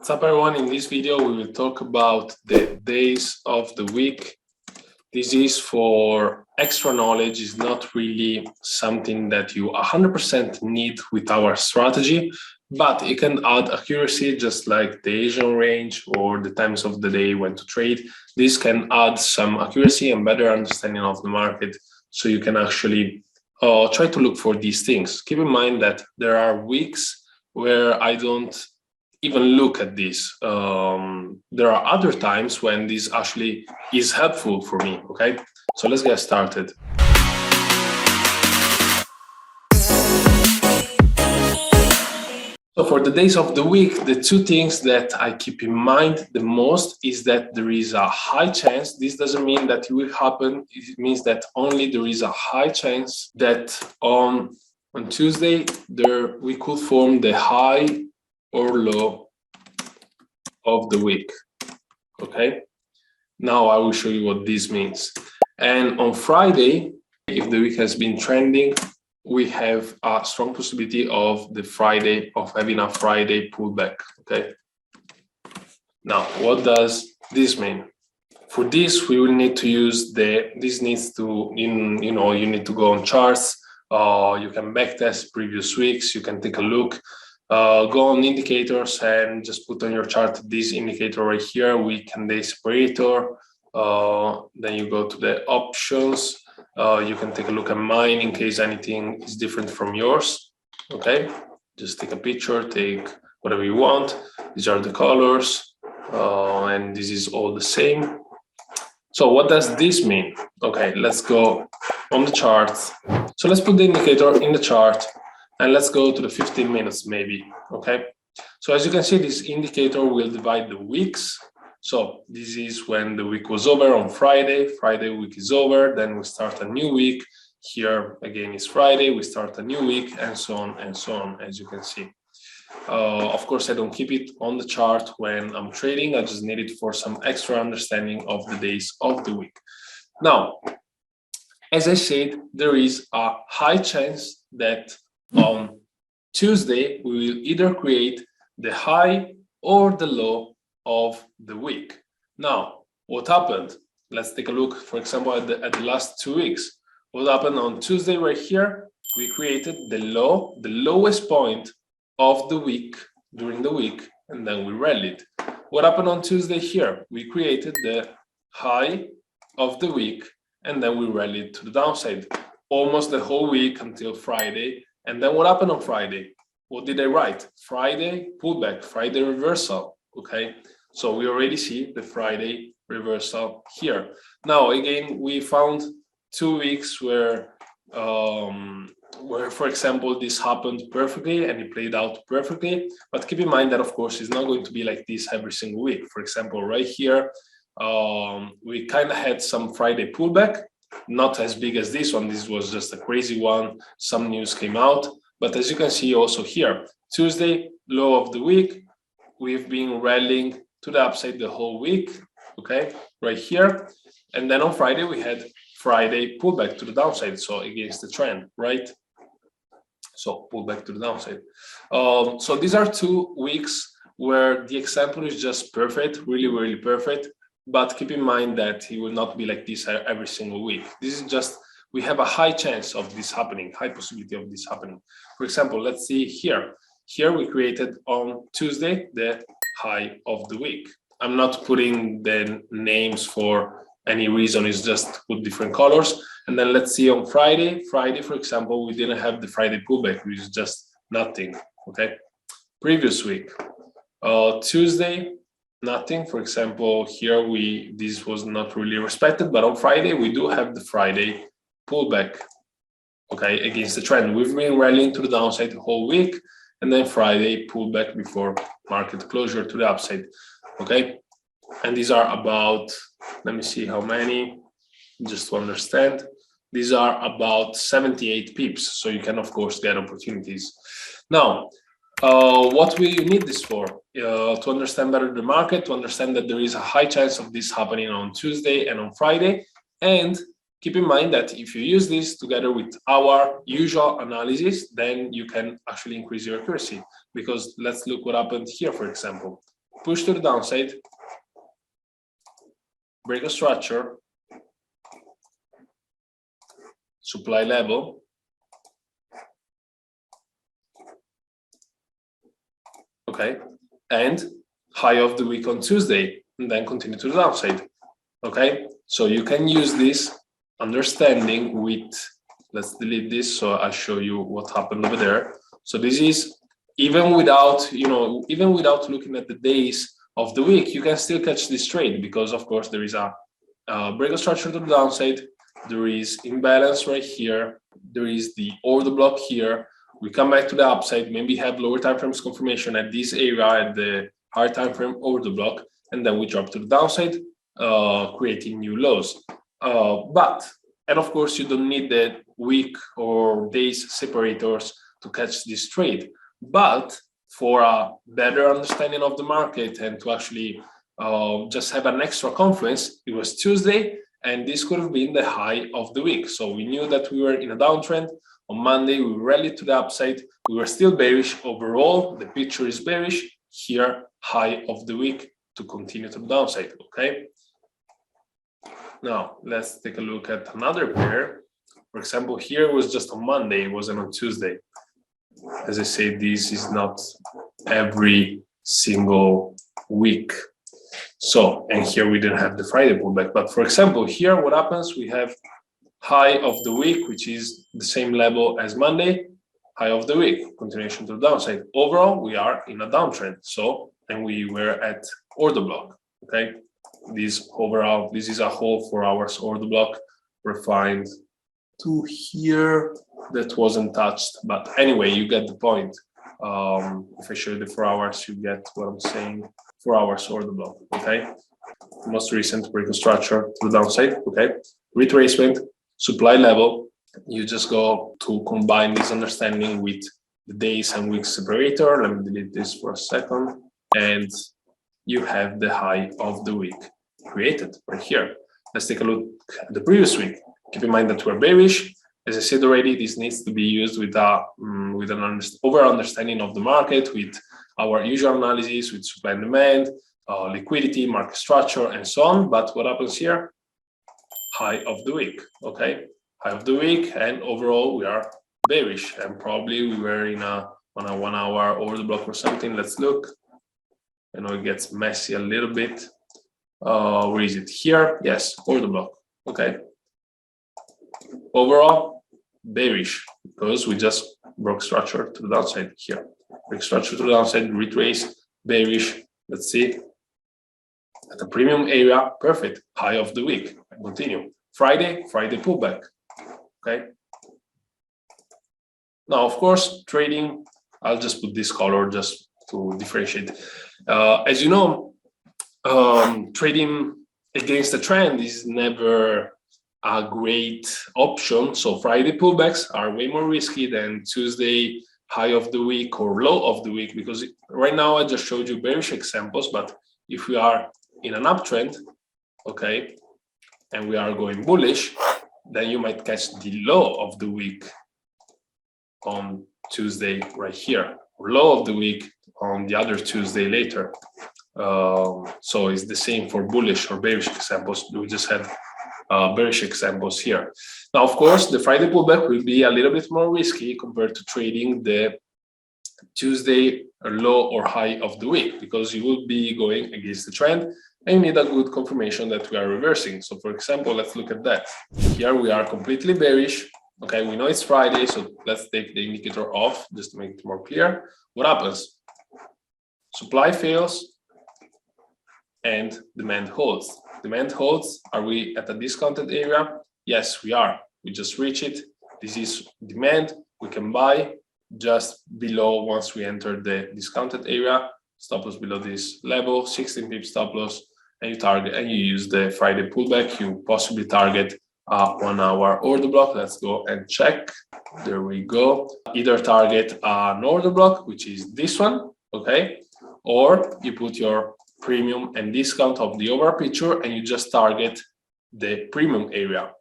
What's up, everyone? In this video, we will talk about the days of the week. This is for extra knowledge. It's not really something that you 100% need with our strategy, but it can add accuracy, just like the Asian range or the times of the day when to trade. This can add some accuracy and better understanding of the market, so you can actually try to look for these things. Keep in mind that there are weeks where I don't even look at this. There are other times when this actually is helpful for me, okay? So let's get started. So for the days of the week, the two things that I keep in mind the most is that there is a high chance. This doesn't mean that it will happen. It means that only there is a high chance that on Tuesday, we could form the high or low of the week. Okay, now I will show you what this means. And on Friday, if the week has been trending, we have a strong possibility of having a Friday pullback. Okay, now what does this mean? For this, we will need to use you need to go on charts. You can backtest previous weeks. You can take a look. Go on indicators and just put on your chart this indicator right here, week and day separator. Then you go to the options. You can take a look at mine in case anything is different from yours. Okay, just take a picture, take whatever you want. These are the colors, and this is all the same. So what does this mean? Okay, let's go on the charts. So let's put the indicator in the chart. And let's go to the 15 minutes maybe, okay? So as you can see, this indicator will divide the weeks. So this is when the week was over on Friday. Friday week is over, then we start a new week. Here again is Friday, we start a new week, and so on, as you can see. Of course, I don't keep it on the chart when I'm trading. I just need it for some extra understanding of the days of the week. Now, as I said, there is a high chance that on Tuesday, we will either create the high or the low of the week. Now, what happened? Let's take a look, for example, at the last 2 weeks. What happened on Tuesday right here? We created the lowest point of the week during the week, and then we rallied. What happened on Tuesday here? We created the high of the week, and then we rallied to the downside almost the whole week until Friday. And then what happened on Friday? What did I write? Friday pullback, Friday reversal, okay? So we already see the Friday reversal here. Now, again, we found 2 weeks where, for example, this happened perfectly and it played out perfectly. But keep in mind that, of course, it's not going to be like this every single week. For example, right here, we kind of had some Friday pullback. Not as big as this one. This was just a crazy one. Some news came out, but as you can see also here, Tuesday, low of the week, we've been rallying to the upside the whole week, okay, right here. And then on Friday, we had Friday pullback to the downside, so against the trend, right? So pullback to the downside. So these are 2 weeks where the example is just perfect, really, really perfect. But keep in mind that it will not be like this every single week. This is just, we have a high chance of this happening, high possibility of this happening. For example, let's see here. Here we created on Tuesday the high of the week. I'm not putting the names for any reason, it's just put different colors. And then let's see on Friday. Friday, for example, we didn't have the Friday pullback, which is just nothing, okay? Previous week. Tuesday, nothing. For example, here this was not really respected, but on Friday we do have the Friday pullback, okay, against the trend. We've been rallying to the downside the whole week, and then Friday pullback before market closure to the upside, okay. And these are about, let me see how many, just to understand. These are about 78 pips, so you can of course get opportunities. Now, what will you need this for? To understand better the market, to understand that there is a high chance of this happening on Tuesday and on Friday. And keep in mind that if you use this together with our usual analysis, then you can actually increase your accuracy. Because let's look what happened here, for example. push to the downside, break a structure, supply level, okay, and high of the week on Tuesday, and then continue to the downside, okay? So you can use this understanding with, let's delete this so I show you what happened over there. So this is even without, even without looking at the days of the week, you can still catch this trade because of course there is a break of structure to the downside, there is imbalance right here, there is the order block here. We come back to the upside, maybe have lower time frames confirmation at this area at the higher time frame order block, and then we drop to the downside, creating new lows. And of course, you don't need the week or days separators to catch this trade. But for a better understanding of the market and to actually just have an extra confluence, it was Tuesday, and this could have been the high of the week. So we knew that we were in a downtrend. On Monday, we rallied to the upside. We were still bearish overall. The picture is bearish. Here, high of the week to continue to the downside, okay? Now, let's take a look at another pair. For example, here was just on Monday, it wasn't on Tuesday. As I say, this is not every single week. So, and here we didn't have the Friday pullback. But for example, here what happens, we have high of the week, which is the same level as Monday, high of the week, continuation to the downside. Overall, we are in a downtrend. So, and we were at order block, okay? This overall, this is a whole 4 hours order block refined to here that wasn't touched. But anyway, you get the point. If I show you the 4 hours, you get what I'm saying. 4 hours order block, okay? Most recent break of structure to the downside, okay? Retracement, supply level. You just go to combine this understanding with the days and weeks separator. Let me delete this for a second. And you have the high of the week created right here. Let's take a look at the previous week. Keep in mind that we're bearish. As I said already, this needs to be used with an over understanding of the market, with our usual analysis, with supply and demand, liquidity, market structure, and so on. But what happens here? High of the week, okay? High of the week, and overall we are bearish, and probably we were on a 1 hour order block or something. Let's look. I know it gets messy a little bit. Where is it? Here, yes, order block, okay? Overall, bearish, because we just broke structure to the downside here. Break structure to the downside, retrace, bearish. Let's see. At the premium area, perfect. High of the week. Continue. Friday pullback. Okay. Now, of course, trading, I'll just put this color just to differentiate. As you know, trading against the trend is never a great option. So Friday pullbacks are way more risky than Tuesday high of the week or low of the week, because right now I just showed you bearish examples, but if we are in an uptrend, okay, and we are going bullish, then you might catch the low of the week on Tuesday right here, or low of the week on the other Tuesday later. So it's the same for bullish or bearish examples. We just had bearish examples here. Now, of course, the Friday pullback will be a little bit more risky compared to trading the Tuesday low or high of the week, because you will be going against the trend and you need a good confirmation that we are reversing. So for example, let's look at that. Here we are completely bearish. Okay, we know it's Friday, so let's take the indicator off just to make it more clear. What happens? Supply fails and demand holds. Demand holds. Are we at a discounted area? Yes, we are. We just reach it. This is demand. We can buy just below once we enter the discounted area. Stop loss below this level, 16 pips stop loss, and you target and you use the Friday pullback. You possibly target a 1 hour order block. Let's go and check. There we go. Either target an order block, which is this one, okay, or you put your premium and discount of the overall picture and you just target the premium area.